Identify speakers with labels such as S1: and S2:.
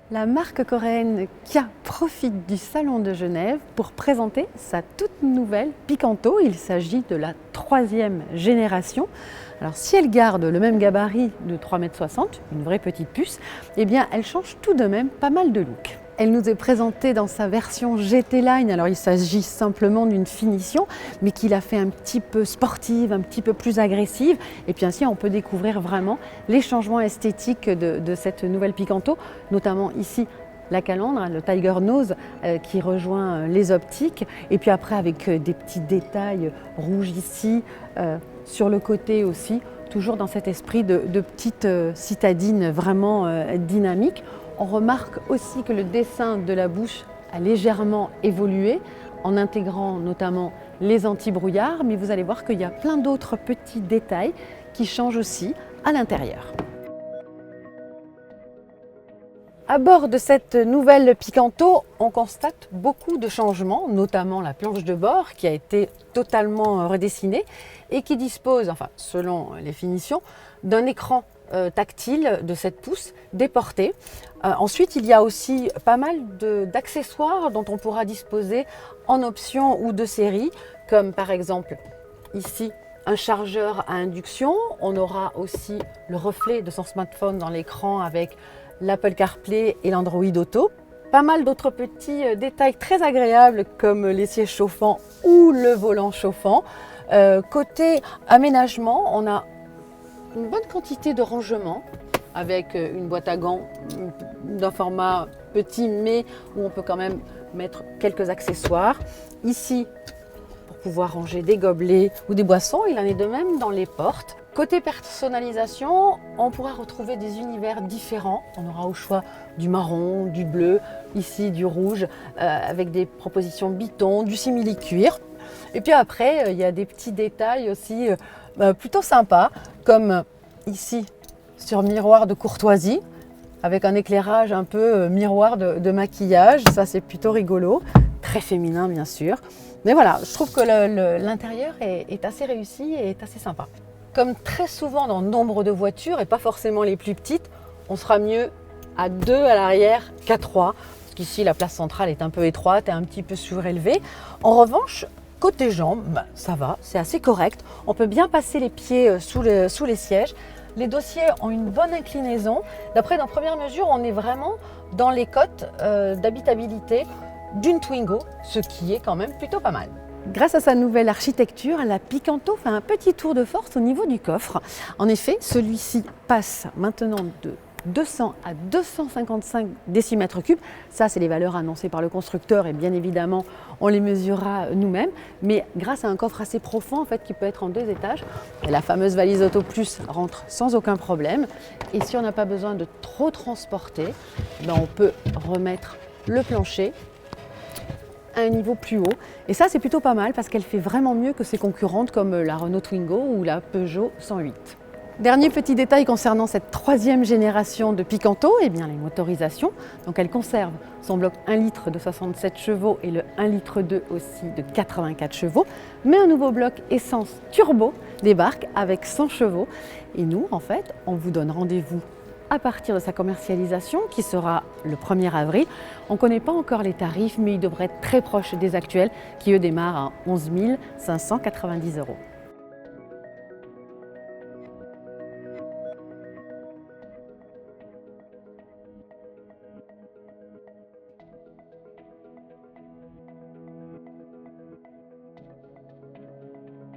S1: La marque coréenne Kia profite du Salon de Genève pour présenter sa toute nouvelle Picanto. Il s'agit de la 3e génération. Alors si elle garde le même gabarit de 3,60 m, une vraie petite puce, eh bien elle change tout de même pas mal de look. Elle nous est présentée dans sa version GT Line, alors il s'agit simplement d'une finition, mais qui l'a fait un petit peu sportive, un petit peu plus agressive. Et puis ainsi, on peut découvrir vraiment les changements esthétiques de cette nouvelle Picanto, notamment ici, la calandre, le Tiger Nose qui rejoint les optiques. Et puis après, avec des petits détails rouges ici, sur le côté aussi, toujours dans cet esprit de petite citadine vraiment dynamique. On remarque aussi que le dessin de la bouche a légèrement évolué en intégrant notamment les anti-brouillards, mais vous allez voir qu'il y a plein d'autres petits détails qui changent aussi à l'intérieur. À bord de cette nouvelle Picanto, on constate beaucoup de changements, notamment la planche de bord qui a été totalement redessinée et qui dispose, enfin selon les finitions, d'un écran tactile de 7 pouces déporté. Ensuite, il y a aussi pas mal d'accessoires dont on pourra disposer en option ou de série, comme par exemple ici un chargeur à induction. On aura aussi le reflet de son smartphone dans l'écran avec l'Apple CarPlay et l'Android Auto. Pas mal d'autres petits détails très agréables comme les sièges chauffants ou le volant chauffant. Côté aménagement, on a une bonne quantité de rangement avec une boîte à gants d'un format petit mais où on peut quand même mettre quelques accessoires. Ici, pour pouvoir ranger des gobelets ou des boissons, il en est de même dans les portes. Côté personnalisation, on pourra retrouver des univers différents. On aura au choix du marron, du bleu, ici du rouge, avec des propositions biton, du simili-cuir. Et puis après, il y a des petits détails aussi plutôt sympas, comme ici sur miroir de courtoisie, avec un éclairage un peu miroir de maquillage. Ça, c'est plutôt rigolo, très féminin bien sûr. Mais voilà, je trouve que l'intérieur est assez réussi et est assez sympa. Comme très souvent dans nombre de voitures, et pas forcément les plus petites, on sera mieux à 2 à l'arrière qu'à 3, parce qu'ici la place centrale est un peu étroite et un petit peu surélevée. En revanche, côté jambes, ça va, c'est assez correct. On peut bien passer les pieds sous les sièges. Les dossiers ont une bonne inclinaison. D'après nos premières mesures, on est vraiment dans les cotes d'habitabilité d'une Twingo, ce qui est quand même plutôt pas mal. Grâce à sa nouvelle architecture, la Picanto fait un petit tour de force au niveau du coffre. En effet, celui-ci passe maintenant de 200 à 255 décimètres cubes. Ça, c'est les valeurs annoncées par le constructeur et bien évidemment, on les mesurera nous-mêmes. Mais grâce à un coffre assez profond, en fait, qui peut être en 2 étages, la fameuse valise Auto Plus rentre sans aucun problème. Et si on n'a pas besoin de trop transporter, on peut remettre le plancher à un niveau plus haut. Et ça, c'est plutôt pas mal parce qu'elle fait vraiment mieux que ses concurrentes comme la Renault Twingo ou la Peugeot 108. Dernier petit détail concernant cette 3e génération de Picanto, eh bien les motorisations. Donc elle conserve son bloc 1 litre de 67 chevaux et le 1 litre 2 aussi de 84 chevaux. Mais un nouveau bloc essence turbo débarque avec 100 chevaux. Et nous, en fait, on vous donne rendez-vous à partir de sa commercialisation qui sera le 1er avril. On ne connaît pas encore les tarifs, mais ils devraient être très proches des actuels qui eux démarrent à 11 590 €.